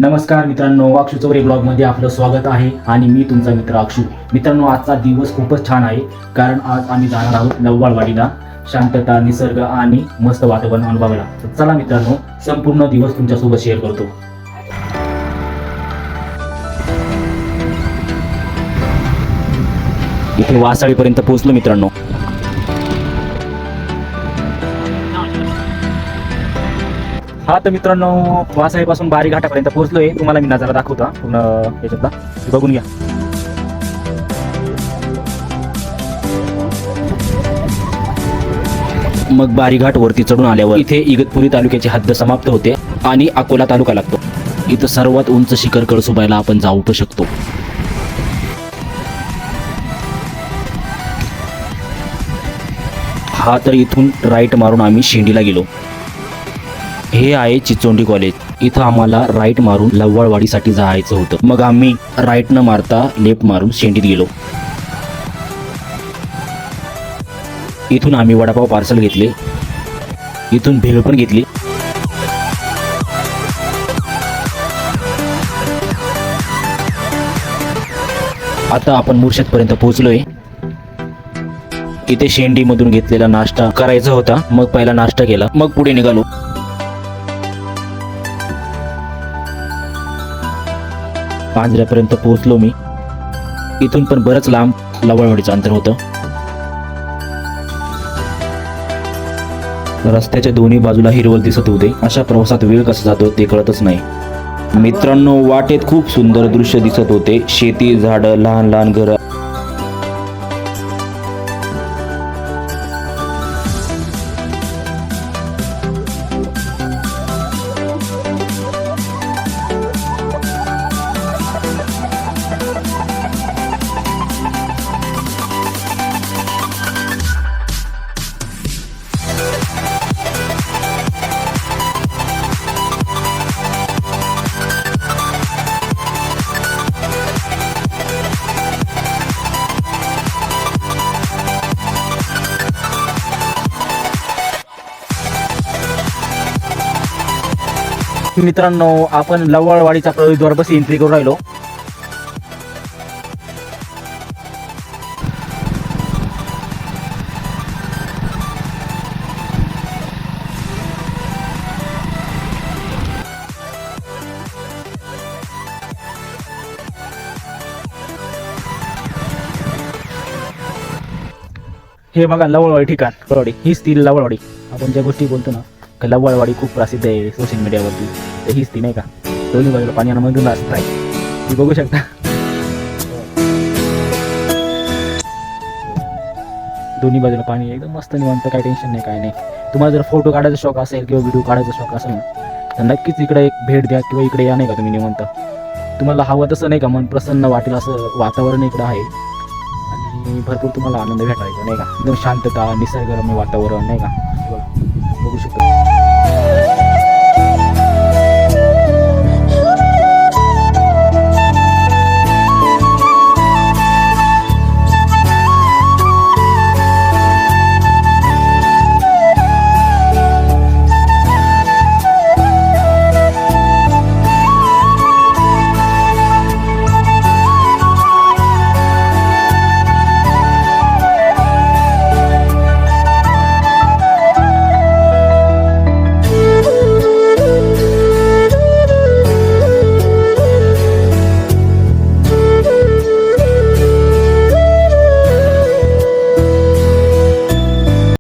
नमस्कार मित्रांनो, अक्षू चौरे ब्लॉगमध्ये आपलं स्वागत आहे आणि मी तुमचा मित्र अक्षू. मित्रांनो, आजचा दिवस खूपच छान आहे कारण आज आम्ही जाणार आहोत लव्वाळवाडीला. शांतता, निसर्ग आणि मस्त वातावरण अनुभवायला. तर चला मित्रांनो, संपूर्ण दिवस तुमच्यासोबत शेअर करतो. इथे वासाळीपर्यंत पोहोचलो मित्रांनो. हा तर मित्रांनो, वासाळीपासून बारी घाटापर्यंत पोहोचलोय. तुम्हाला मी नजारा दाखवतो पूर्ण याच्यातला, बघून घ्या. मग बारी घाट वरती चढून आल्यावर इथे इगतपुरी तालुक्याची हद्द समाप्त होते आणि अकोला तालुका लागतो. इथं सर्वात उंच शिखर कळसुबाईला आपण जाऊ पण शकतो. हा तर इथून राईट मारून आम्ही शेंडीला गेलो. हे आहे चिचोंडी कॉलेज. इथं आम्हाला राईट मारून लव्वाळवाडीसाठी जायचं होतं. मग आम्ही राईट न मारता लेफ्ट मारून शेंडीत गेलो. इथून आम्ही वडापाव पार्सल घेतले. इथून भेळ पण घेतली. आता आपण मुर्शदपर्यंत पोहोचलोय. इथे शेंडीमधून घेतलेला नाश्ता करायचा होता. मग पहिला नाश्ता केला, मग पुढे निघालो. पांजऱ्यापर्यंत पोहोचलो मी. इथून पण बरंच लांब लव्वाळवाडीचं अंतर होतं. रस्त्याच्या दोन्ही बाजूला हिरवळ दिसत होते. अशा प्रवासात वेळ कसा जातो ते कळतच नाही. मित्रांनो, वाटेत खूप सुंदर दृश्य दिसत होते. शेती, झाडं, लहान लहान घरं. मित्रांनो, आपण लव्वाळवाडीच्या प्रवेशद्वारापाशी एंट्री करून राहिलो. हे बघा लव्वाळवाडी ठिकाण. लव्वाळवाडी हीच ती लव्वाळवाडी. आपण ज्या गोष्टी बोलतो ना, लव्वाळवाडी खूप प्रसिद्ध आहे सोशल मीडियावरती. तर हीच ती नाही का, दोन्ही बाजूला पाणी मधून असत आहे. तुम्ही बघू शकता. दोन्ही बाजूला पाणी एकदम मस्त निवांत, काही टेन्शन नाही, काय नाही. तुम्हाला जर फोटो काढायचा शौक असेल किंवा व्हिडिओ काढायचा शौक असेल ना, तर नक्कीच इकडे एक भेट द्या किंवा इकडे या. नाही का तुम्ही निवांत, तुम्हाला हवं तसं नाही का, मन प्रसन्न वाटेल असं वातावरण इकडं आहे. आणि भरपूर तुम्हाला आनंद भेटायचा नाही का. एकदम शांतता, निसर्गरम्य वातावरण नाही का. बघू शकतो.